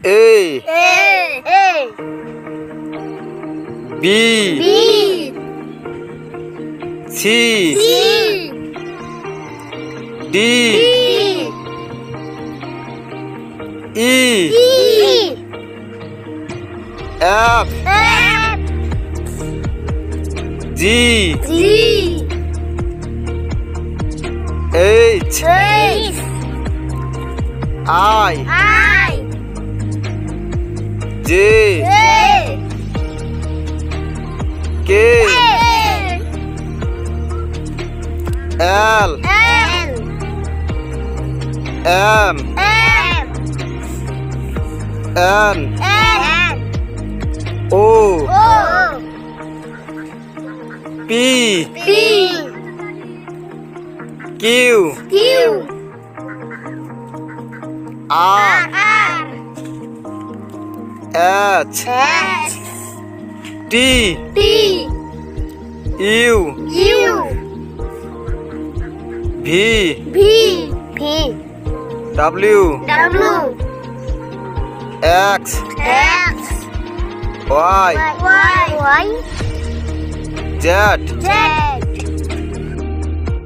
A B C D E F G H I J K L M N O P Q R H T U V W X Y Z